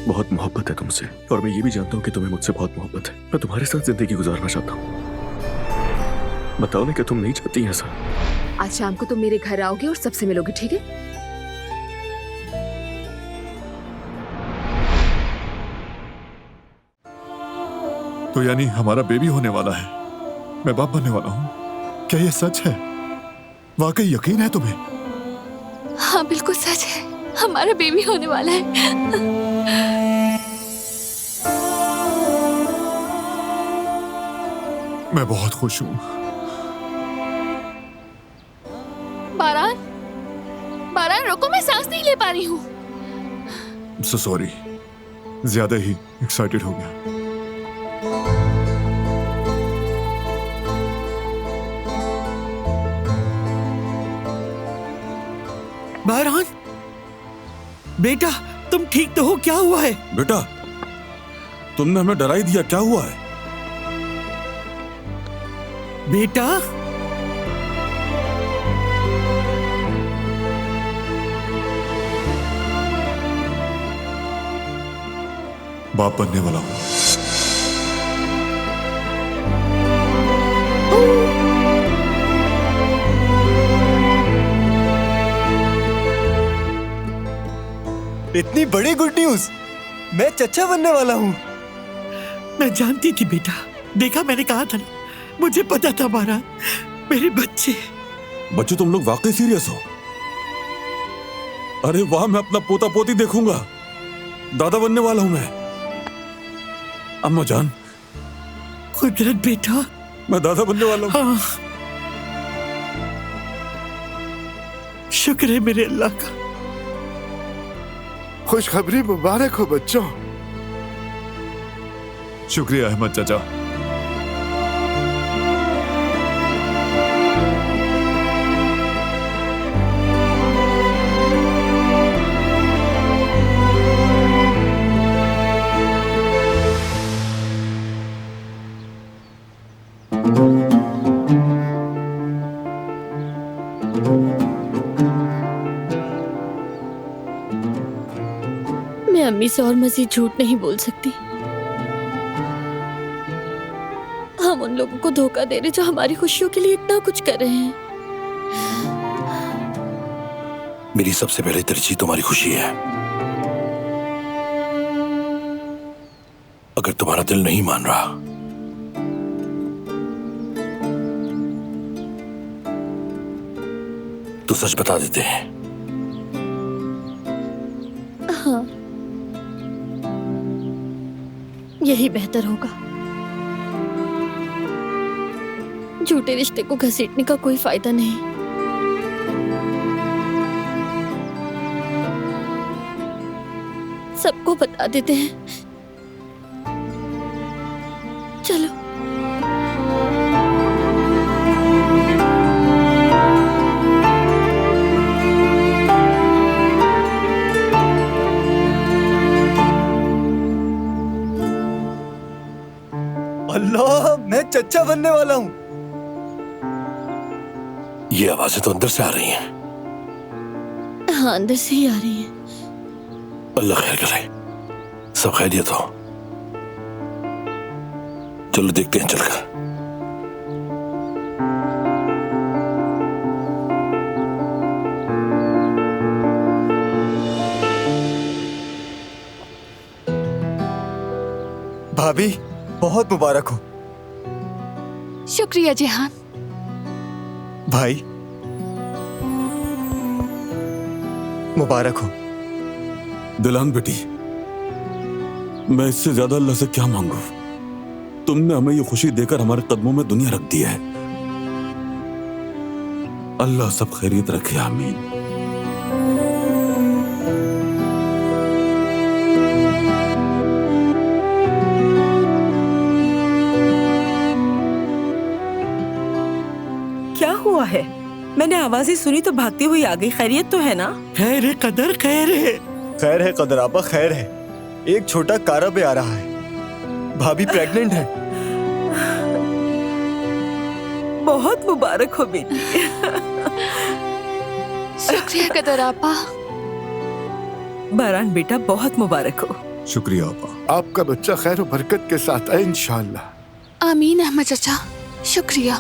बहुत मोहब्बत है तुमसे, और मैं ये भी जानता हूँ कि तुम्हें मुझसे बहुत मोहब्बत है। मैं तुम्हारे साथ जिंदगी गुजारना चाहता हूँ। बताओ ना कि तुम नहीं चाहती ऐसा? आज शाम को तुम मेरे घर आओगे और सबसे मिलोगे, ठीक है? तो यानी हमारा बेबी होने वाला है, मैं बाप बनने वाला हूँ। क्या ये सच है? वाकई यकीन है तुम्हें? हाँ बिल्कुल सच है, हमारा बेबी होने वाला है। मैं बहुत खुश हूँ। बारान, बारान रुको, मैं सांस नहीं ले पा रही हूँ। सो सॉरी, ज्यादा ही एक्साइटेड हो गया। बारान, बेटा तुम ठीक तो हो? क्या हुआ है? बेटा, तुमने हमें डरा ही दिया, क्या हुआ है? बेटा बाप बनने वाला हूँ। इतनी बड़ी गुड न्यूज! मैं चचा बनने वाला हूँ। मैं जानती थी बेटा, देखा मैंने कहा था ना, मुझे पता था बारान, मेरे बच्चे। बच्चे तुम लोग वाकई सीरियस हो? अरे वाह, मैं अपना पोता पोती देखूंगा, दादा बनने वाला हूं मैं। अम्मा जान, कुदरत बेटा, मैं दादा बनने वाला हूं। हाँ, शुक्र है मेरे अल्लाह का। खुशखबरी मुबारक हो बच्चों। शुक्रिया अहमद चाचा। मैं अम्मी से और मजीद झूठ नहीं बोल सकती। हम उन लोगों को धोखा दे रहे जो हमारी खुशियों के लिए इतना कुछ कर रहे हैं। मेरी सबसे पहले तरजीह तुम्हारी खुशी है। अगर तुम्हारा दिल नहीं मान रहा तो सच बता देते हैं। हाँ, यही बेहतर होगा। झूठे रिश्ते को घसीटने का कोई फायदा नहीं। सबको बता देते हैं। चलो। अल्लाह, मैं चचा बनने वाला हूँ। ये आवाजें तो अंदर से आ रही हैं। हाँ, अंदर से ही आ रही हैं। अल्लाह खैर करे, सब खैरियत हो। चलो देखते हैं चलकर। भाभी, बहुत मुबारक हो। शुक्रिया जिहान। भाई, मुबारक हो। दिलान बेटी, मैं इससे ज्यादा अल्लाह से क्या मांगू? तुमने हमें ये खुशी देकर हमारे कदमों में दुनिया रख दी है। अल्लाह सब खैरियत रखे, आमीन। क्या हुआ है? मैंने आवाजें सुनी तो भागती हुई आ गई। खैरियत तो है ना? खैर है कदर, खैर है। खैर है कदर आपा, खैर है। एक छोटा कारा भी आ रहा है। भाभी प्रेग्नेंट है। बहुत मुबारक हो बेटी। शुक्रिया कदर आपा। बारान बेटा, बहुत मुबारक हो। शुक्रिया आपा। आपका बच्चा खैर और बरकत के साथ है इंशाअल्लाह। आमीन अहमद चाचा, शुक्रिया।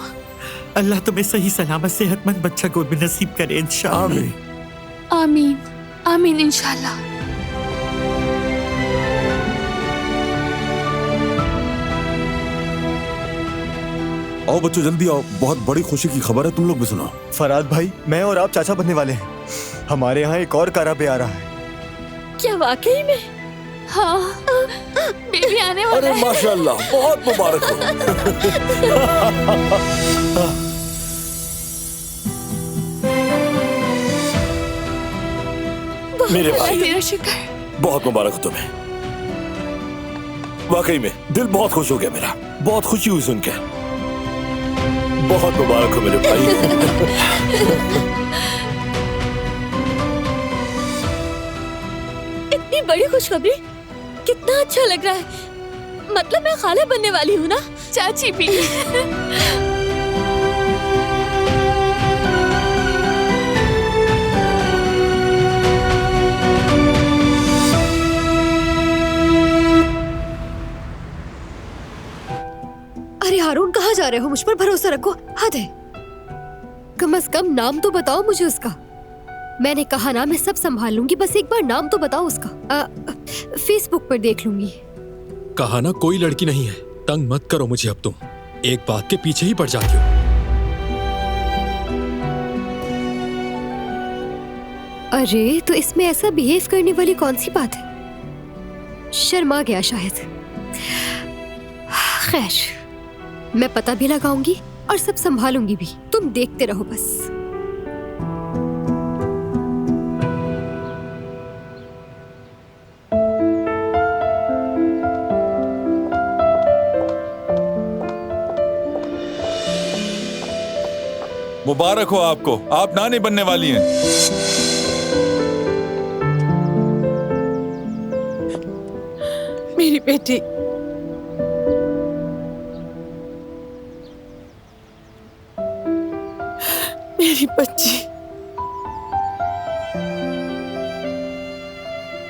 अल्लाह तुम्हें सही सलामत सेहतमंद बच्चा गोद में नसीब करे इंशाअल्लाह। आमीन। आमीन आमीन इंशाल्लाह। आओ बच्चों जल्दी आओ, बहुत बड़ी खुशी की खबर है, तुम लोग भी सुनो। फराद भाई, मैं और आप चाचा बनने वाले हैं। हमारे यहाँ एक और काराबे आ रहा है। क्या वाकई में? हाँ, बेबी आने वाला अरे है। माशाल्लाह, बहुत मुबारक हो। मेरे भाई, तेरा शुक्र। बहुत मुबारक हो तुम्हें। वाकई में दिल बहुत खुश हो गया मेरा, बहुत खुशी हुई सुनकर। बहुत मुबारक हो मेरे भाई। इतनी बड़ी खुशखबरी, कितना अच्छा लग रहा है। मतलब मैं खाला बनने वाली हूँ ना? चाची भी। अरे हारून, कहाँ जा रहे हो? मुझ पर भरोसा रखो। हद है। कम से कम नाम तो बताओ मुझे उसका। मैंने कहा ना, मैं सब संभाल लूंगी, बस एक बार नाम तो बताओ उसका। फेसबुक पर देख लूंगी। कहा ना कोई लड़की नहीं है, तंग मत करो मुझे अब तुम। एक बात के पीछे ही पड़ जाती हो। अरे तो इसमें ऐसा बिहेव करने वाली कौन सी बात है? शर्मा गया शायद। खैर, मैं पता भी लगाऊंगी और सब संभालूंगी भी। तुम देखते रहो बस। मुबारक हो आपको, आप नानी बनने वाली हैं। मेरी बेटी, मेरी बच्ची,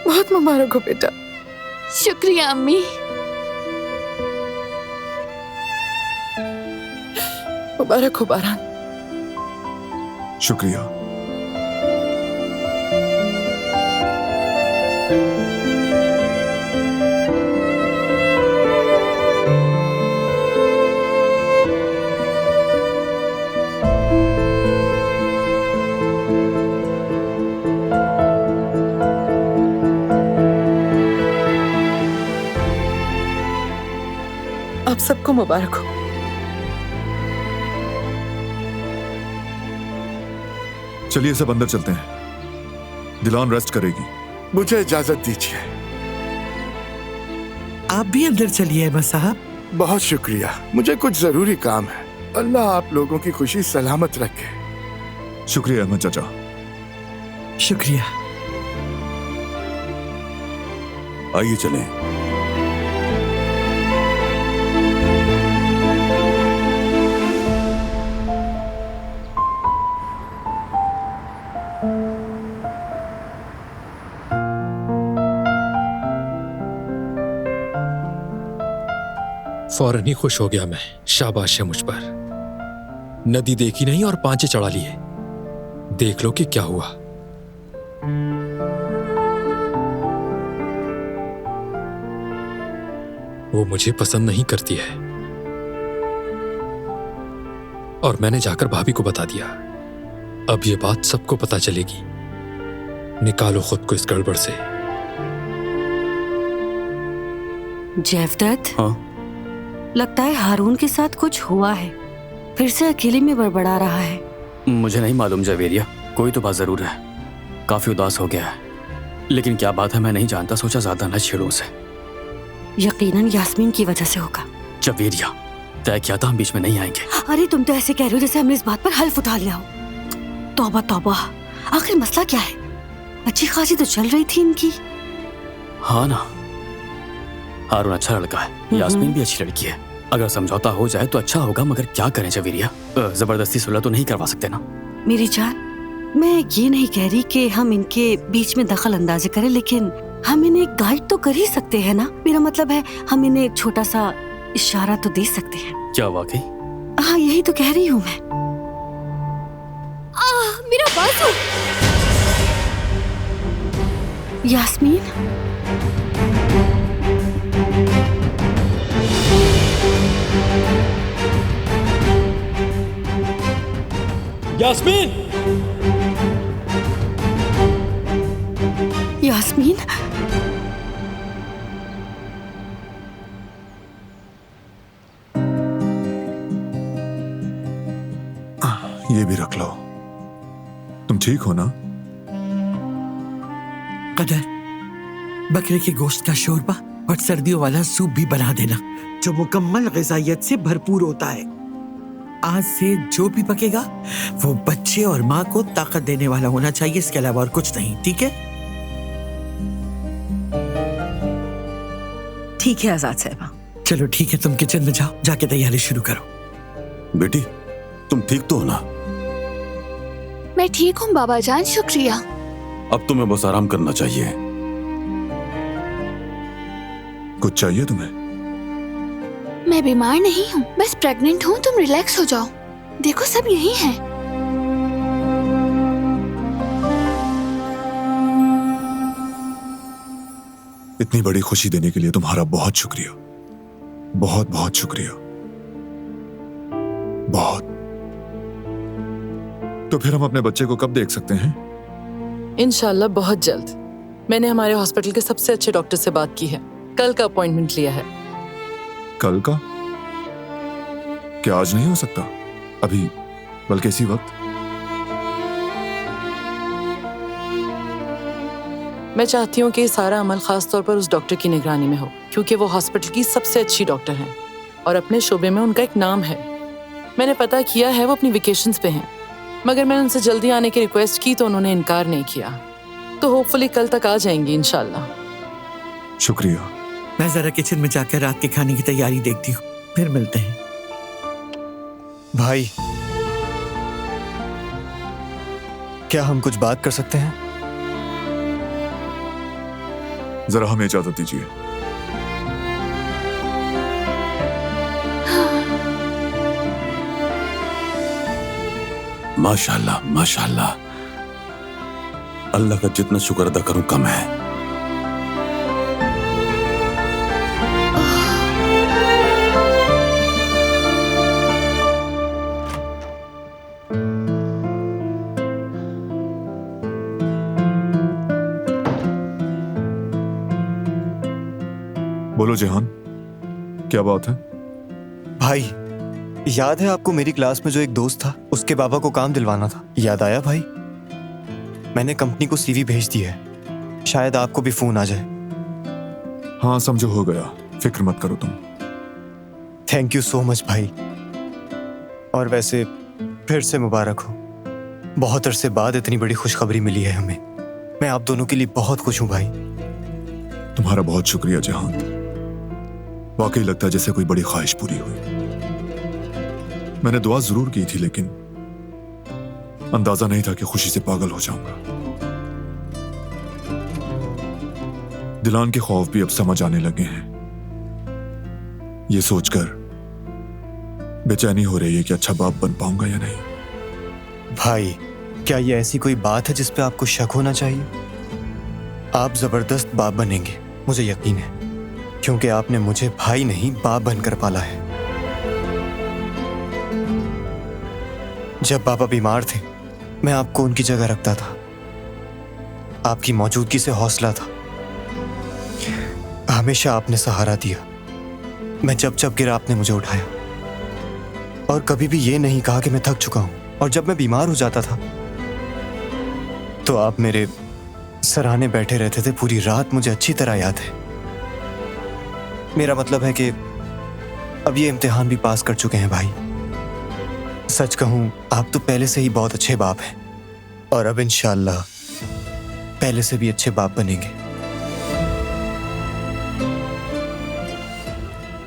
बहुत मुबारक हो बेटा। शुक्रिया अम्मी। मुबारक हो बारान। शुक्रिया। आप सबको मुबारक हो। चलिए सब अंदर चलते हैं, दिलान रेस्ट करेगी। मुझे इजाजत दीजिए। आप भी अंदर चलिए अहमद साहब। बहुत शुक्रिया, मुझे कुछ जरूरी काम है। अल्लाह आप लोगों की खुशी सलामत रखे। शुक्रिया अहमद चाचा। शुक्रिया। आइए चलें। फौरन ही खुश हो गया मैं। शाबाश है मुझ पर। नदी देखी नहीं और पांचे चढ़ा लिए। देख लो कि क्या हुआ। वो मुझे पसंद नहीं करती है और मैंने जाकर भाभी को बता दिया। अब ये बात सबको पता चलेगी। निकालो खुद को इस गड़बड़ से। जैवदत्त, हाँ? लगता है हारून के साथ कुछ हुआ है। फिर से अकेले में बड़बड़ा रहा है। मुझे नहीं मालूम जवेरिया, कोई तो बात जरूर है। काफी उदास हो गया है, लेकिन क्या बात है मैं नहीं जानता। सोचा ज्यादा न छेड़ो उसे। यकीनन यास्मीन की वजह से होगा। जवेरिया, तय किया था हम बीच में नहीं आएंगे। अरे तुम तो ऐसे कह रहे हो जैसे हमने इस बात पर हल्फ उठा लिया हो। तौबा तौबा, आखिर मसला क्या है? अच्छी खासी तो चल रही थी इनकी। हाँ ना, हारून अच्छा लड़का है, यास्मीन भी अच्छी लड़की है। अगर समझौता हो जाए तो अच्छा होगा, मगर क्या करें जवेरिया, जबरदस्ती सुलह तो नहीं करवा सकते ना। मेरी जान, मैं ये नहीं कह रही कि हम इनके बीच में दखल अंदाजी करें, लेकिन हम इन्हें गाइड तो कर ही सकते हैं ना। मेरा मतलब है हम इन्हें एक छोटा सा इशारा तो दे सकते हैं। क्या वाकई? हाँ, यही तो कह रही हूँ मैं। मेरा बाजू। यास्मीन, यास्मीन, यास्मीन, ये भी रख लो। तुम ठीक हो ना? कदर, बकरे के गोश्त का शोरबा और सर्दियों वाला सूप भी बना देना जो मुकम्मल ग़िज़ाइयत से भरपूर होता है। आज से जो भी पकेगा वो बच्चे और माँ को ताकत देने वाला होना चाहिए, इसके अलावा और कुछ नहीं। ठीक है? ठीक है आजाद साहिबा। चलो ठीक है, तुम किचन में जाओ, जाके तैयारी शुरू करो। बेटी, तुम ठीक तो हो ना? मैं ठीक हूँ बाबा जान, शुक्रिया। अब तुम्हें बस आराम करना चाहिए। कुछ चाहिए तुम्हें? मैं बीमार नहीं हूँ, बस प्रेग्नेंट हूँ। तुम रिलैक्स हो जाओ, देखो सब यही है। इतनी बड़ी खुशी देने के लिए तुम्हारा बहुत शुक्रिया, बहुत बहुत शुक्रिया, बहुत। तो फिर हम अपने बच्चे को कब देख सकते हैं? इंशाल्लाह बहुत जल्द। मैंने हमारे हॉस्पिटल के सबसे अच्छे डॉक्टर से बात की है, कल का अपॉइंटमेंट लिया है। कल का? क्या आज नहीं हो सकता? अभी, बल्कि इसी वक्त? मैं चाहती हूँ कि ये सारा अमल खास तौर पर उस डॉक्टर की निगरानी में हो, क्योंकि वो हॉस्पिटल की सबसे अच्छी डॉक्टर हैं और अपने शोबे में उनका एक नाम है। मैंने पता किया है वो अपनी वेकेशंस पे हैं, मगर मैंने उनसे जल्दी आने की रिक्वेस्ट की तो उन्होंने इनकार नहीं किया। तो होपफुली कल तक आ जाएंगी इंशाल्लाह। शुक्रिया। मैं जरा किचन में जाकर रात के खाने की तैयारी देखती हूँ, फिर मिलते हैं। भाई, क्या हम कुछ बात कर सकते हैं? जरा हमें इजाजत दीजिए। माशाल्लाह, माशाल्लाह। अल्लाह का जितना शुक्र अदा करूं कम है। बोलो जेहान, क्या बात है? भाई, याद है आपको मेरी क्लास में जो एक दोस्त था, उसके बाबा को काम दिलवाना था? याद आया भाई? मैंने कंपनी को सीवी भेज दी है, शायद आपको भी फोन आ जाए। हाँ समझो, हो गया, फिक्र मत करो तुम। थैंक यू सो मच भाई। और वैसे फिर से मुबारक हो, बहुत अरसे बाद इतनी बड़ी खुशखबरी मिली है हमें। मैं आप दोनों के लिए बहुत खुश हूँ भाई। तुम्हारा बहुत शुक्रिया जेहान, वाकई लगता है जैसे कोई बड़ी ख्वाहिश पूरी हुई। मैंने दुआ जरूर की थी, लेकिन अंदाजा नहीं था कि खुशी से पागल हो जाऊंगा। दिलान के खौफ भी अब समझ आने लगे हैं। ये सोचकर बेचैनी हो रही है कि अच्छा बाप बन पाऊंगा या नहीं। भाई, क्या ये ऐसी कोई बात है जिस पे आपको शक होना चाहिए? आप जबरदस्त बाप बनेंगे, मुझे यकीन है, क्योंकि आपने मुझे भाई नहीं बाप बनकर पाला है। जब पापा बीमार थे, मैं आपको उनकी जगह रखता था। आपकी मौजूदगी से हौसला था, हमेशा आपने सहारा दिया। मैं जब जब गिरा आपने मुझे उठाया, और कभी भी ये नहीं कहा कि मैं थक चुका हूं। और जब मैं बीमार हो जाता था तो आप मेरे सराहने बैठे रहते थे पूरी रात, मुझे अच्छी तरह याद है। मेरा मतलब है कि अब ये इम्तिहान भी पास कर चुके हैं भाई। सच कहूं, आप तो पहले से ही बहुत अच्छे बाप हैं, और अब इंशाअल्लाह पहले से भी अच्छे बाप बनेंगे।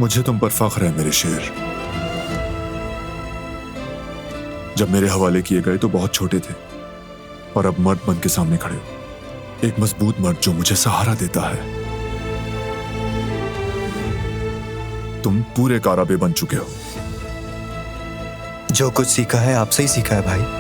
मुझे तुम पर फख्र है मेरे शेर। जब मेरे हवाले किए गए तो बहुत छोटे थे, और अब मर्द बन के सामने खड़े हो। एक मजबूत मर्द जो मुझे सहारा देता है। तुम पूरे काराबे बन चुके हो। जो कुछ सीखा है आपसे ही सीखा है भाई।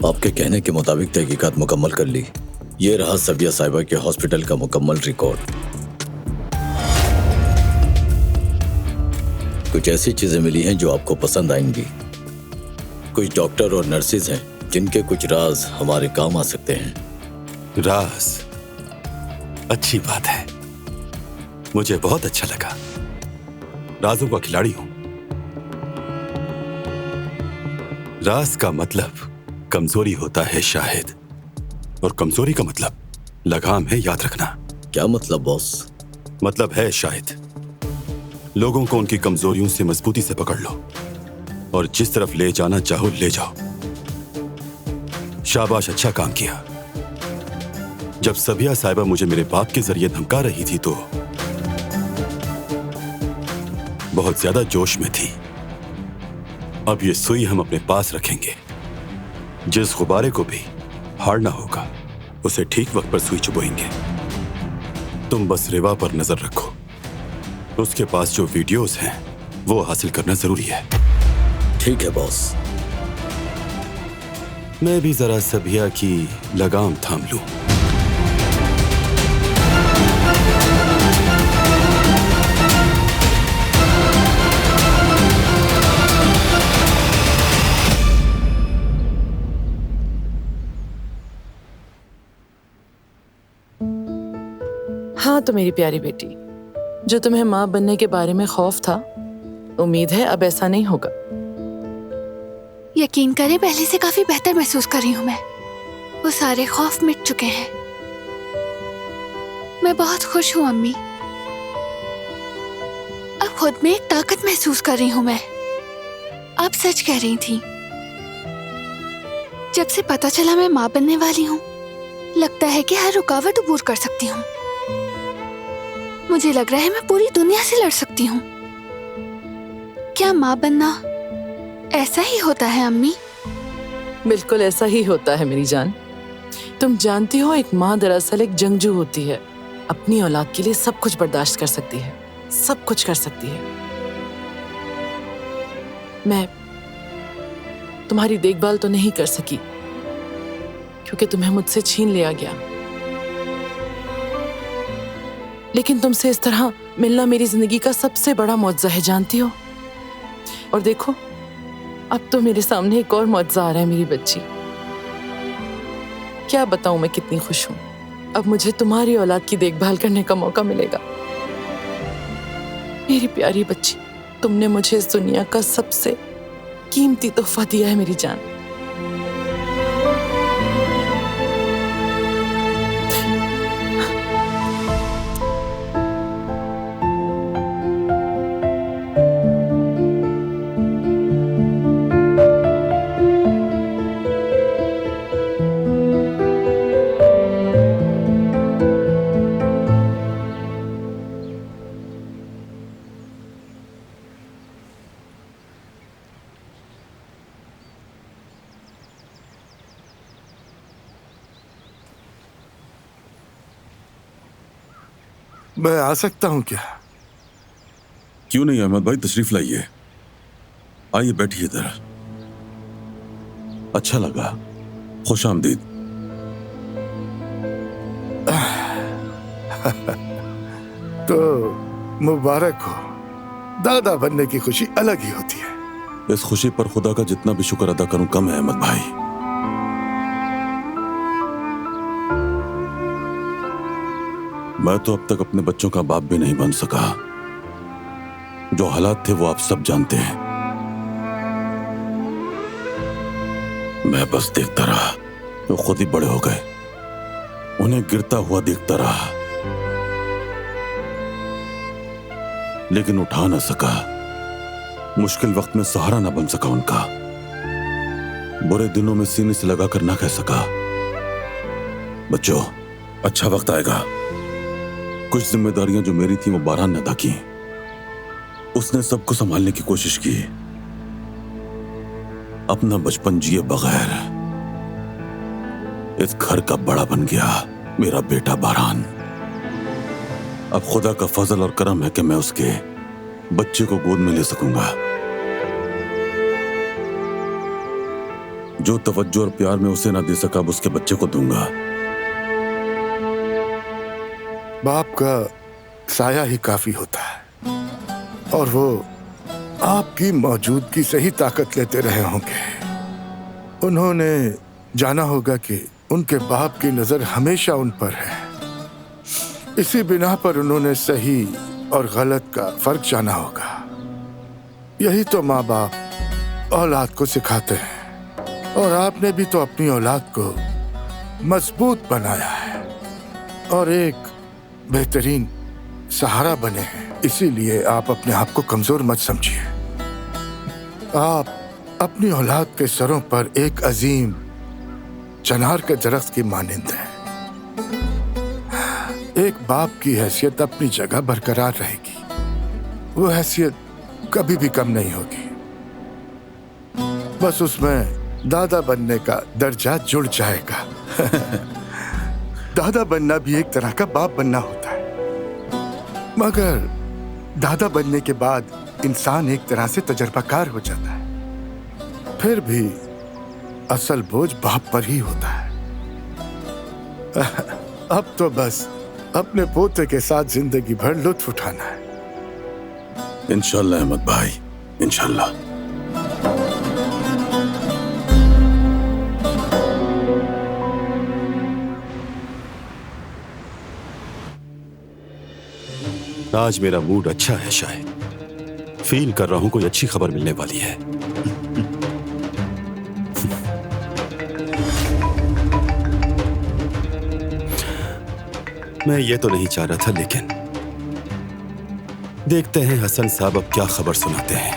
आपके कहने के मुताबिक तहकीकात मुकम्मल कर ली। ये रहा सबिया साहिबा के हॉस्पिटल का मुकम्मल रिकॉर्ड। कुछ ऐसी चीजें मिली हैं जो आपको पसंद आएंगी। कुछ डॉक्टर और नर्सेज हैं जिनके कुछ राज हमारे काम आ सकते हैं। राज, अच्छी बात है, मुझे बहुत अच्छा लगा। राजों का खिलाड़ी हूं। राज का मतलब कमजोरी होता है शाहिद, और कमजोरी का मतलब लगाम है, याद रखना। क्या मतलब बॉस? मतलब है शाहिद, लोगों को उनकी कमजोरियों से मजबूती से पकड़ लो और जिस तरफ ले जाना चाहो ले जाओ। शाबाश, अच्छा काम किया। जब सबिया साहिबा मुझे मेरे बाप के जरिए धमका रही थी तो बहुत ज्यादा जोश में थी। अब ये सुई हम अपने पास रखेंगे। जिस गुब्बारे को भी हारना होगा उसे ठीक वक्त पर सुई चुभोएंगे। तुम बस रेवा पर नजर रखो। उसके पास जो वीडियोस हैं वो हासिल करना जरूरी है। ठीक है बॉस। मैं भी जरा सबिया की लगाम थाम लूं। हाँ तो मेरी प्यारी बेटी, जो तुम्हें माँ बनने के बारे में खौफ था, उम्मीद है अब ऐसा नहीं होगा। यकीन करें, पहले से काफी बेहतर महसूस कर रही हूँ मैं। वो सारे खौफ मिट चुके हैं। मैं बहुत खुश हूँ अम्मी। अब खुद में एक ताकत महसूस कर रही हूँ मैं। आप सच कह रही थी। जब से पता चला मैं माँ बनने वाली हूँ, लगता है कि हर रुकावट दूर कर सकती हूँ। मुझे लग रहा है मैं पूरी दुनिया से लड़ सकती हूँ। क्या माँ बनना ऐसा ही होता है अम्मी? बिल्कुल ऐसा ही होता है मेरी जान। तुम जानती हो, एक माँ दरअसल एक जंगजू होती है। अपनी औलाद के लिए सब कुछ बर्दाश्त कर सकती है, सब कुछ कर सकती है। मैं तुम्हारी देखभाल तो नहीं कर सकी क्योंकि तुम्हें मुझसे छीन लिया गया, लेकिन तुमसे इस तरह मिलना मेरी जिंदगी का सबसे बड़ा मौजज़ा है, जानती हो। और देखो, अब तो मेरे सामने एक और मौजज़ा आ रहा है मेरी बच्ची। क्या बताऊं मैं कितनी खुश हूं। अब मुझे तुम्हारी औलाद की देखभाल करने का मौका मिलेगा। मेरी प्यारी बच्ची, तुमने मुझे इस दुनिया का सबसे कीमती तोहफा दिया है मेरी जान। मैं आ सकता हूं क्या? क्यों नहीं अहमद भाई, तशरीफ लाइए। आइए बैठिए इधर। अच्छा लगा, खुश आमदीद। तो मुबारक हो। दादा बनने की खुशी अलग ही होती है। इस खुशी पर खुदा का जितना भी शुक्र अदा करूं कम है अहमद भाई। मैं तो अब तक अपने बच्चों का बाप भी नहीं बन सका। जो हालात थे वो आप सब जानते हैं। मैं बस देखता रहा, वो खुद ही बड़े हो गए उन्हें गिरता हुआ देखता रहा, लेकिन उठा न सका। मुश्किल वक्त में सहारा न बन सका उनका। बुरे दिनों में सीने से लगाकर ना कह सका, बच्चों अच्छा वक्त आएगा। कुछ जिम्मेदारियां जो मेरी थी वो बारहान ने अदा की। उसने सबको संभालने की कोशिश की, अपना बचपन जिए बगैर इस घर का बड़ा बन गया मेरा बेटा बारहान। अब खुदा का फजल और करम है कि मैं उसके बच्चे को गोद में ले सकूंगा। जो तवज्जो और प्यार में उसे ना दे सका, अब उसके बच्चे को दूंगा। बाप का साया ही काफी होता है, और वो आपकी मौजूदगी से ही ताकत लेते रहे होंगे। उन्होंने जाना होगा कि उनके बाप की नजर हमेशा उन पर है। इसी बिना पर उन्होंने सही और गलत का फर्क जाना होगा। यही तो माँ बाप औलाद को सिखाते हैं, और आपने भी तो अपनी औलाद को मजबूत बनाया है और एक बेहतरीन सहारा बने हैं। इसीलिए आप अपने आप को कमजोर मत समझिए। आप अपनी औलाद के सरों पर एक अजीम चनार के दरख्त की मानिंद हैं। एक बाप की हैसियत अपनी जगह बरकरार रहेगी, वो हैसियत कभी भी कम नहीं होगी। बस उसमें दादा बनने का दर्जा जुड़ जाएगा। दादा बनना भी एक तरह का बाप बनना होता है, मगर दादा बनने के बाद इंसान एक तरह से तजर्बाकार हो जाता है। फिर भी असल बोझ बाप पर ही होता है। अब तो बस अपने पोते के साथ जिंदगी भर लुत्फ उठाना है। इंशाल्लाह अहमद भाई, इंशाल्लाह। आज मेरा मूड अच्छा है, शायद फील कर रहा हूं कोई अच्छी खबर मिलने वाली है। मैं ये तो नहीं चाह रहा था, लेकिन देखते हैं हसन साहब अब क्या खबर सुनाते हैं।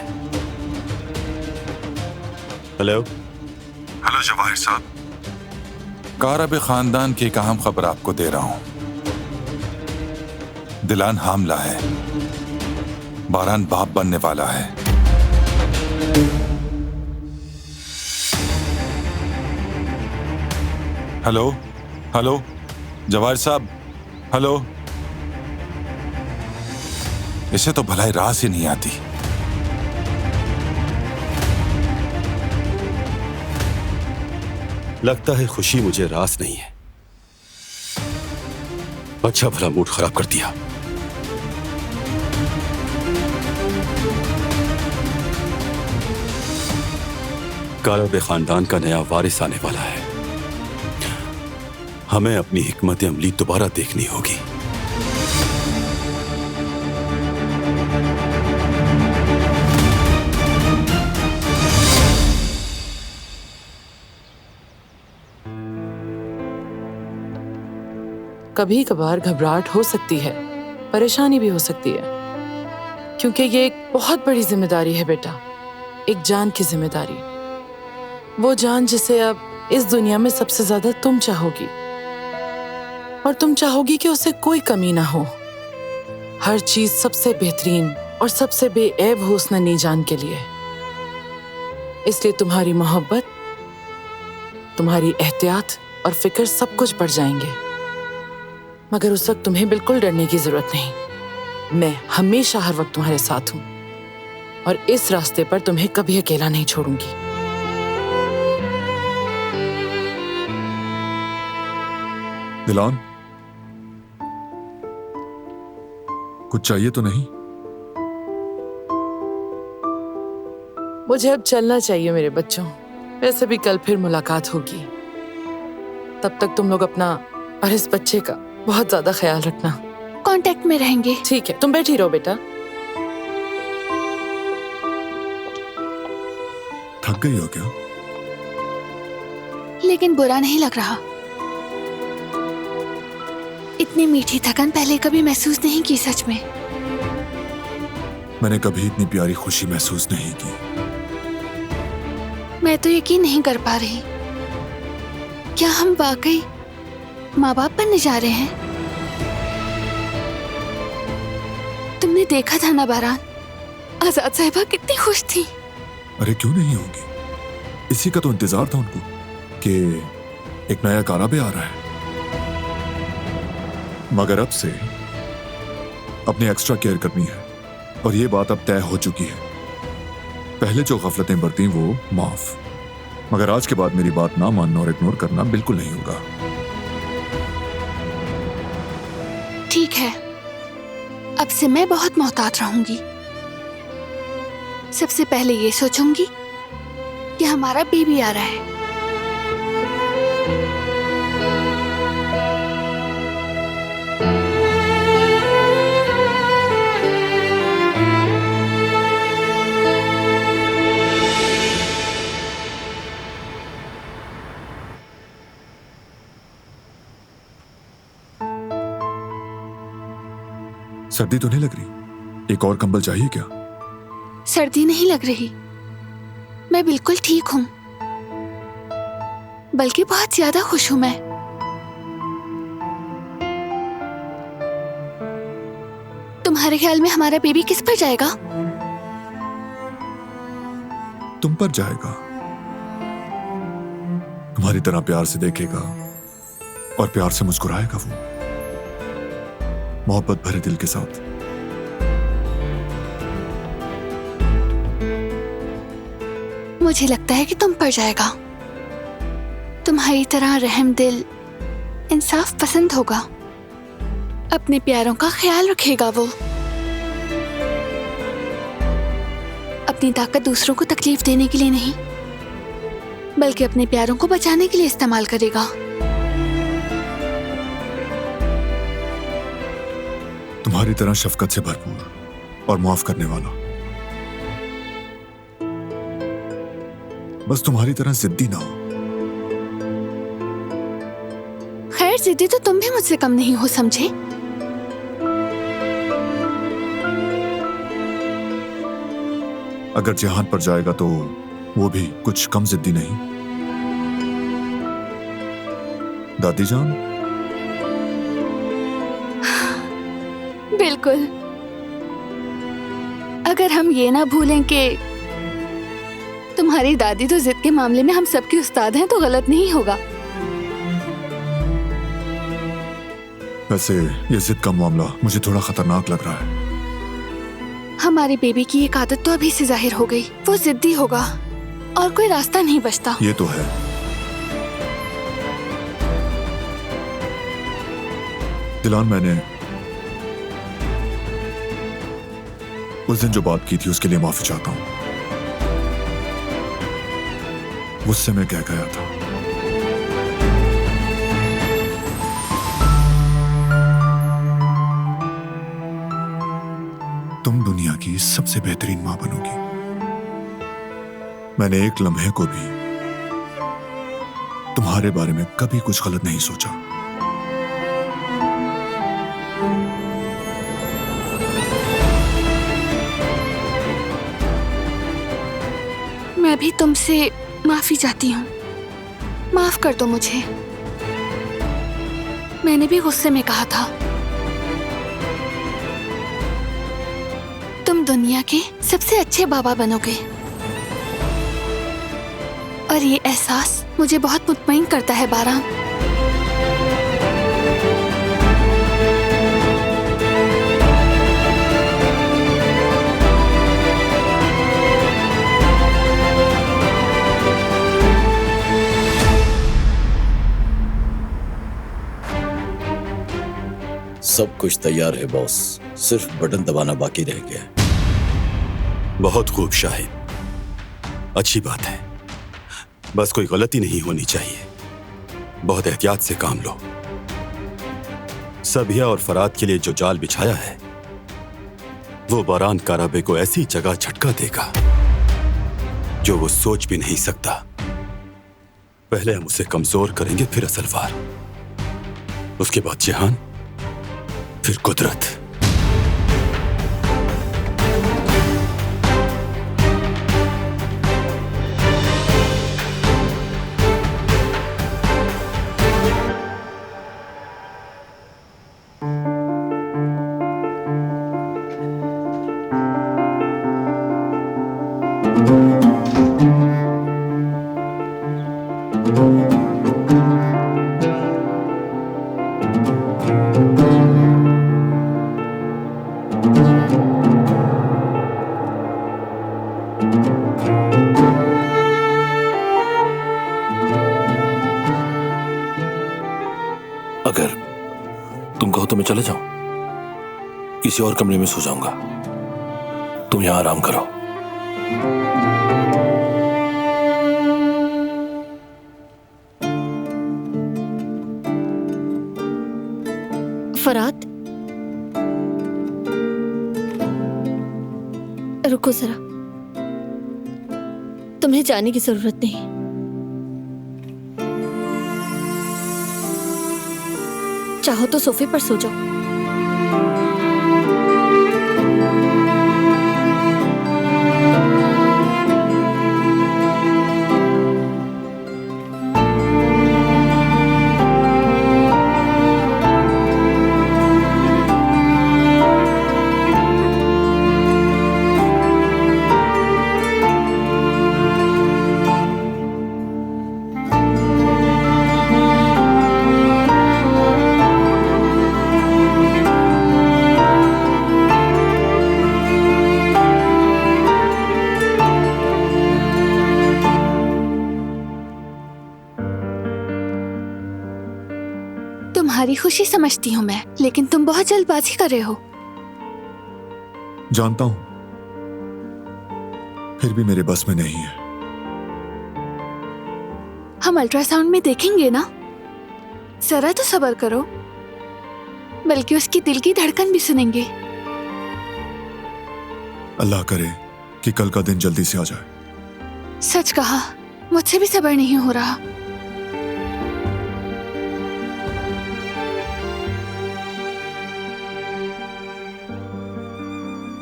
हेलो हेलो जवाहिर साहब, कारब खानदान की एक अहम खबर आपको दे रहा हूं। दिलान हामला है, बारहान बाप बनने वाला है। हेलो हेलो जवाहिर साहब, हेलो। इसे तो भलाई रास ही नहीं आती। लगता है खुशी मुझे रास नहीं है। अच्छा भला मूड खराब कर दिया। कारब खानदान का नया वारिस आने वाला है। हमें अपनी हिकमत अमली दोबारा देखनी होगी। कभी कभार घबराहट हो सकती है, परेशानी भी हो सकती है, क्योंकि ये एक बहुत बड़ी जिम्मेदारी है बेटा, एक जान की जिम्मेदारी। वो जान जिसे अब इस दुनिया में सबसे ज्यादा तुम चाहोगी, और तुम चाहोगी कि उसे कोई कमी ना हो। हर चीज सबसे बेहतरीन और सबसे बेऐब हो उस नन्ही जान के लिए। इसलिए तुम्हारी मोहब्बत, तुम्हारी एहतियात और फिक्र सब कुछ बढ़ जाएंगे। मगर उस वक्त तुम्हें बिल्कुल डरने की जरूरत नहीं। मैं हमेशा हर वक्त तुम्हारे साथ हूं, और इस रास्ते पर तुम्हें कभी अकेला नहीं छोड़ूंगी। दिलान, कुछ चाहिए तो नहीं? मुझे अब चलना चाहिए मेरे बच्चों। वैसे भी कल फिर मुलाकात होगी। तब तक तुम लोग अपना और इस बच्चे का बहुत ज्यादा ख्याल रखना। कांटेक्ट में रहेंगे। ठीक है, तुम बैठी रहो बेटा। थक गई हो क्या? लेकिन बुरा नहीं लग रहा। इतनी मीठी थकन पहले कभी महसूस नहीं की सच में। मैंने कभी इतनी प्यारी खुशी महसूस नहीं की। मैं तो यकीन नहीं कर पा रही, क्या हम वाकई माँ बाप बनने जा रहे हैं? तुमने देखा था ना बारान, आजाद साहिबा कितनी खुश थी। अरे क्यों नहीं होगी, इसी का तो इंतजार था उनको कि एक नया काराबे आ रहा है। मगर अब से अपनी एक्स्ट्रा केयर करनी है और ये बात अब तय हो चुकी है। पहले जो गफलतें बरती वो माफ, मगर आज के बाद मेरी बात ना मानना और इग्नोर करना बिल्कुल नहीं होगा। ठीक है, अब से मैं बहुत मोहतात रहूंगी। सबसे पहले ये सोचूंगी कि हमारा बेबी आ रहा है। सर्दी तो नहीं लग रही? एक और कंबल चाहिए क्या? सर्दी नहीं लग रही, मैं बिल्कुल ठीक हूं, बल्कि बहुत ज्यादा खुश हूं मैं। तुम्हारे ख्याल में हमारा बेबी किस पर जाएगा? तुम पर जाएगा। तुम्हारी तरह प्यार से देखेगा और प्यार से मुस्कुराएगा वो, मोहब्बत भरे दिल के साथ। मुझे लगता है कि तुम पर जाएगा। तुम्हारी तरह रहम दिल, इंसाफ पसंद होगा, अपने प्यारों का ख्याल रखेगा वो, अपनी ताकत दूसरों को तकलीफ देने के लिए नहीं, बल्कि अपने प्यारों को बचाने के लिए इस्तेमाल करेगा। तुम्हारी तरह शफकत से भरपूर और माफ करने वाला। बस तुम्हारी तरह जिद्दी ना हो। खैर, जिद्दी तो तुम भी मुझसे कम नहीं हो, समझे? अगर जहान पर जाएगा तो वो भी कुछ कम जिद्दी नहीं। दादी जान? बिल्कुल। अगर हम ये ना भूलें कि तुम्हारी दादी तो जिद के मामले में हम सबकी उस्ताद हैं, तो गलत नहीं होगा। वैसे ये जिद का मामला मुझे थोड़ा खतरनाक लग रहा है। हमारे बेबी की एक आदत तो अभी से जाहिर हो गई, वो जिद्दी होगा और कोई रास्ता नहीं बचता। ये तो है। दिलान, मैंने उस दिन जो बात की थी उसके लिए माफी चाहता हूं। गुस्से में कह गया था। तुम दुनिया की सबसे बेहतरीन मां बनोगी। मैंने एक लम्हे को भी तुम्हारे बारे में कभी कुछ गलत नहीं सोचा। मैं भी तुमसे माफी चाहती हूँ, माफ कर दो मुझे। मैंने भी गुस्से में कहा था। तुम दुनिया के सबसे अच्छे बाबा बनोगे और ये एहसास मुझे बहुत मुतमईन करता है बारान। सब कुछ तैयार है बॉस, सिर्फ बटन दबाना बाकी रह गया है। बहुत खूब शाहिद, अच्छी बात है। बस कोई गलती नहीं होनी चाहिए। बहुत एहतियात से काम लो। सबिया और फराद के लिए जो जाल बिछाया है वो बारान काराबे को ऐसी जगह झटका देगा जो वो सोच भी नहीं सकता। पहले हम उसे कमजोर करेंगे, फिर असल वार, उसके बाद जहान फिर कुदरत। अगर तुम कहो तो मैं चले जाऊं, किसी और कमरे में सो जाऊंगा। तुम यहां आराम करो। फरात, रुको जरा, तुम्हें जाने की जरूरत नहीं। चाहो तो सोफे पर सो जाओ। तुम्हारी खुशी समझती हूँ मैं, लेकिन तुम बहुत जल्दबाजी कर रहे हो। जानता हूं, फिर भी मेरे बस में नहीं है। हम अल्ट्रासाउंड में देखेंगे ना, जरा तो सब्र करो, बल्कि उसकी दिल की धड़कन भी सुनेंगे। अल्लाह करे कि कल का दिन जल्दी से आ जाए। सच कहा, मुझसे भी सब्र नहीं हो रहा।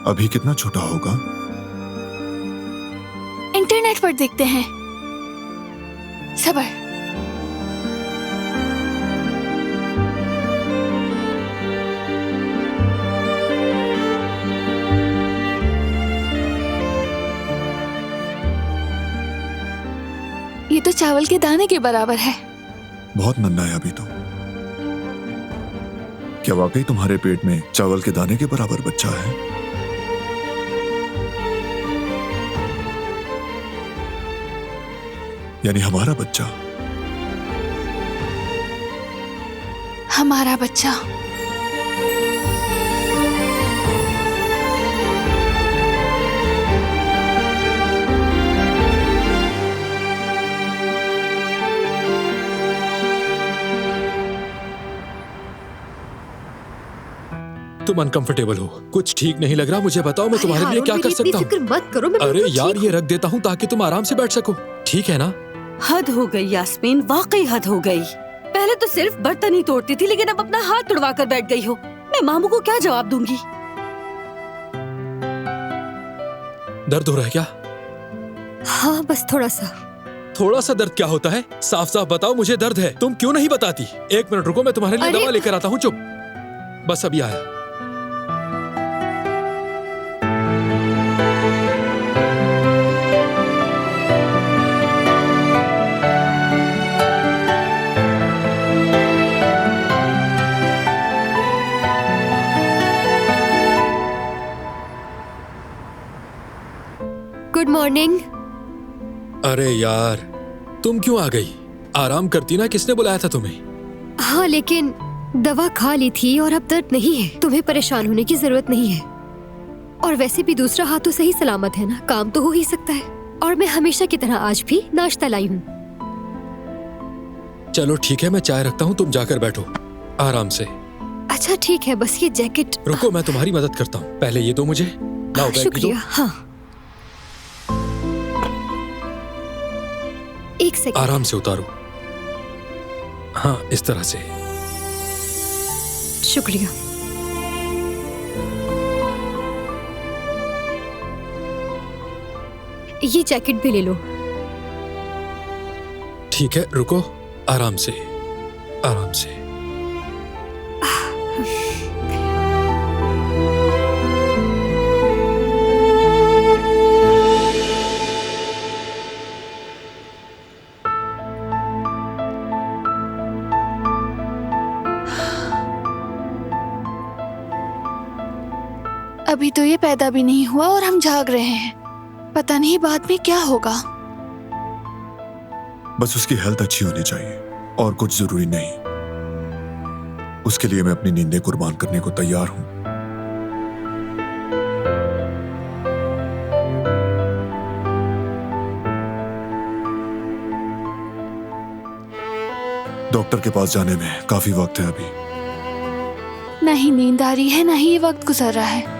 अभी कितना छोटा होगा? इंटरनेट पर देखते हैं। सब्र। ये तो चावल के दाने के बराबर है। बहुत नन्हा है अभी तो। क्या वाकई तुम्हारे पेट में चावल के दाने के बराबर बच्चा है? यानी हमारा बच्चा? हमारा बच्चा। तुम अनकंफर्टेबल हो, कुछ ठीक नहीं लग रहा, मुझे बताओ, मैं तुम्हारे लिए क्या कर सकता हूँ? मत करो, मैं अरे यार, ये रख देता हूँ ताकि तुम आराम से बैठ सको, ठीक है ना? हद हो गई यास्मीन, वाकई हद हो गई। पहले तो सिर्फ बर्तन ही तोड़ती थी, लेकिन अब अपना हाथ तुड़वा कर बैठ गई हो। मैं मामू को क्या जवाब दूंगी? दर्द हो रहा है क्या? हाँ, बस थोड़ा सा। थोड़ा सा दर्द क्या होता है? साफ साफ बताओ, मुझे दर्द है। तुम क्यों नहीं बताती? एक मिनट रुको, मैं तुम्हारे लिए दवा लेकर आता हूँ। चुप, बस अभी आया। Good morning. अरे यार, तुम क्यों आ गई? आराम करती ना, किसने बुलाया था तुम्हें? हाँ, लेकिन दवा खा ली थी और अब दर्द नहीं है। तुम्हें परेशान होने की जरूरत नहीं है। और वैसे भी दूसरा हाथ तो सही सलामत है ना, काम तो हो ही सकता है। और मैं हमेशा की तरह आज भी नाश्ता लाई हूँ। चलो ठीक है, मैं चाय रखता हूँ, तुम जाकर बैठो आराम से। अच्छा ठीक है, बस ये जैकेट। रुको, मैं तुम्हारी मदद करता हूँ। पहले ये दो मुझे। लाओ, बैग भी दो। शुक्रिया। हाँ, एक सेकंड। आराम से उतारो। हाँ, इस तरह से। शुक्रिया। ये जैकेट भी ले लो। ठीक है, रुको, आराम से, आराम से। अभी तो ये पैदा भी नहीं हुआ और हम जाग रहे हैं। पता नहीं बाद में क्या होगा। बस उसकी हेल्थ अच्छी होनी चाहिए और कुछ जरूरी नहीं। उसके लिए मैं अपनी नींदें कुर्बान करने को तैयार हूं। डॉक्टर के पास जाने में काफी वक्त है अभी। नहीं नींद आ रही है, नहीं ये वक्त गुजर रहा है।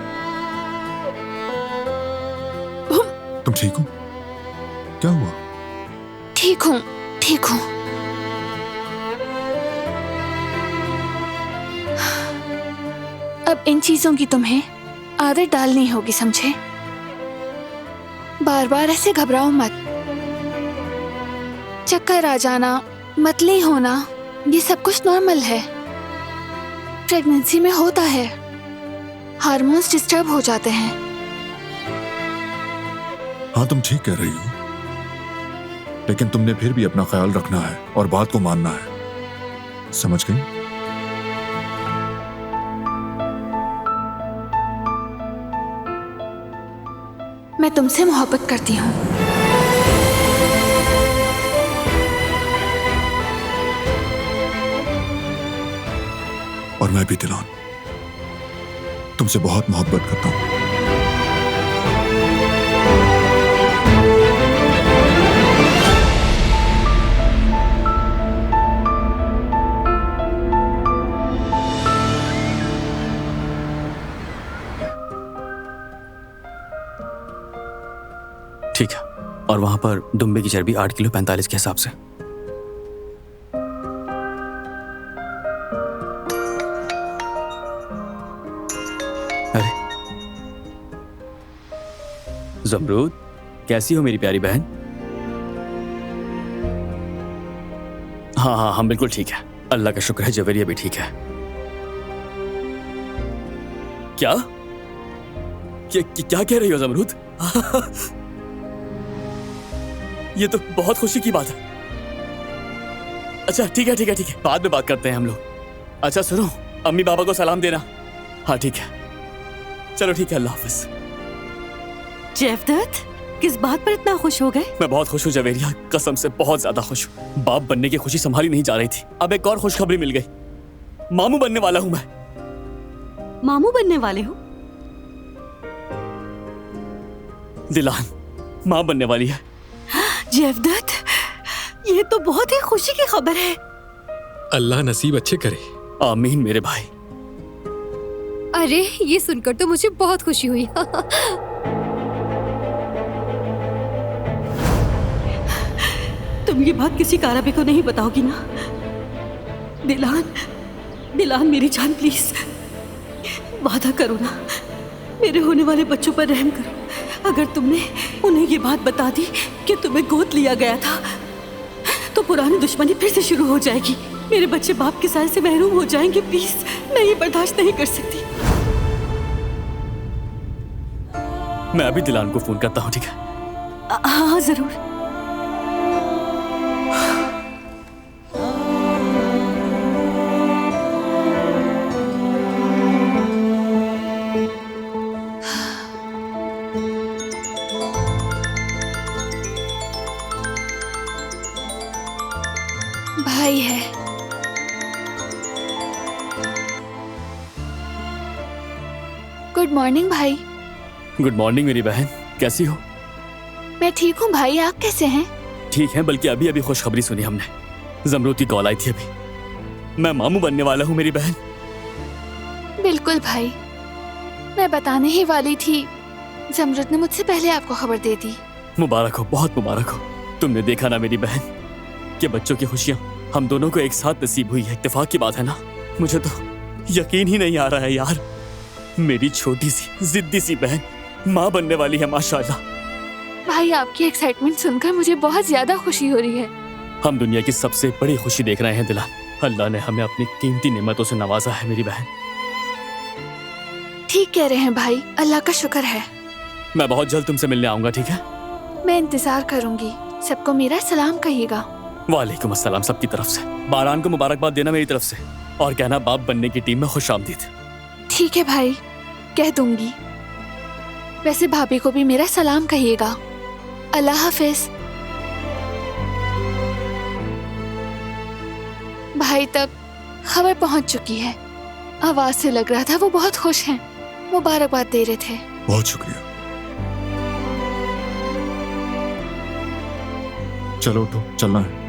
तुम ठीक हो? क्या हुआ? ठीक हूँ, ठीक हूँ। अब इन चीजों की तुम्हें आदत डालनी होगी, समझे? बार बार ऐसे घबराओ मत। चक्कर आ जाना, मतली होना, ये सब कुछ नॉर्मल है। प्रेगनेंसी में होता है, हार्मोन्स डिस्टर्ब हो जाते हैं। हाँ, तुम ठीक कह रही हो, लेकिन तुमने फिर भी अपना ख्याल रखना है और बात को मानना है, समझ गई? मैं तुमसे मोहब्बत करती हूँ। और मैं भी दिलान, तुमसे बहुत मोहब्बत करता हूँ। ठीक है। और वहां पर दुम्बे की चर्बी 8 किलो 45 के हिसाब से। अरे जमरूद, कैसी हो मेरी प्यारी बहन? हाँ हाँ, हम बिल्कुल ठीक है, अल्लाह का शुक्र है। जवेरिया भी ठीक है। क्या क्या कह रही हो जमरूद? ये तो बहुत खुशी की बात है। अच्छा ठीक है ठीक है ठीक है, बाद में बात करते हैं हम लोग। अच्छा सुनो, अम्मी बाबा को सलाम देना। हाँ ठीक है, चलो ठीक है, अल्लाह हाफिज। जेवदत, किस बात पर इतना खुश हो गए? मैं बहुत खुश हूँ जवेरिया, कसम से बहुत ज्यादा खुश हूँ। बाप बनने की खुशी संभाली नहीं जा रही थी, अब एक और खुशखबरी मिल गई। मामू बनने वाला हूँ मैं। मामू बनने वाले हो? दिलान माँ बनने वाली है। जेवदत, ये तो बहुत ही खुशी की खबर है। अल्लाह नसीब अच्छे करे। आमीन मेरे भाई। अरे ये सुनकर तो मुझे बहुत खुशी हुई। तुम ये बात किसी कारबे को नहीं बताओगी ना? दिलान, दिलान मेरी जान, प्लीज वादा करो ना, मेरे होने वाले बच्चों पर रहम करो। अगर तुमने उन्हें ये बात बता दी कि तुम्हें गोद लिया गया था, तो पुरानी दुश्मनी फिर से शुरू हो जाएगी। मेरे बच्चे बाप के साय से महरूम हो जाएंगे। प्लीज, मैं ये बर्दाश्त नहीं कर सकती। मैं अभी दिलान को फोन करता हूँ, ठीक है? हाँ जरूर। भाई है। गुड मॉर्निंग भाई। गुड मॉर्निंग मेरी बहन, कैसी हो? मैं ठीक हूँ भाई, आप कैसे हैं? ठीक है, बल्कि अभी अभी खुशखबरी सुनी हमने। जमरूद की कॉल आई थी अभी। मैं मामू बनने वाला हूँ मेरी बहन। बिल्कुल भाई, मैं बताने ही वाली थी, जमरूद ने मुझसे पहले आपको खबर दे दी। मुबारक हो, बहुत मुबारक हो। तुमने देखा ना मेरी बहन, कि बच्चों की खुशियाँ हम दोनों को एक साथ नसीब हुई है। इत्तेफाक की बात है ना? मुझे तो यकीन ही नहीं आ रहा है यार, मेरी छोटी सी जिद्दी सी बहन माँ बनने वाली है माशाल्लाह। भाई आपकी एक्साइटमेंट सुनकर मुझे बहुत ज्यादा खुशी हो रही है। हम दुनिया की सबसे बड़ी खुशी देख रहे हैं दिलान। अल्लाह ने हमें अपनी कीमती नेमतों से नवाजा है मेरी बहन। ठीक कह रहे हैं भाई, अल्लाह का शुक्र है। मैं बहुत जल्द तुमसे मिलने आऊंगा, ठीक है? मैं इंतजार करूंगी। सबको मेरा सलाम कहिएगा। वालेकुम अस्सलाम सबकी तरफ से। बारान को मुबारकबाद देना मेरी तरफ से और कहना बाप बनने की टीम में खुश आमदीद। ठीक है भाई, कह दूंगी। वैसे भाभी को भी मेरा सलाम कहिएगा। अल्लाह हाफिज। भाई तक खबर पहुंच चुकी है। आवाज से लग रहा था वो बहुत खुश हैं। मुबारकबाद दे रहे थे। बहुत शुक्रिया। चलो उठो, चलना है।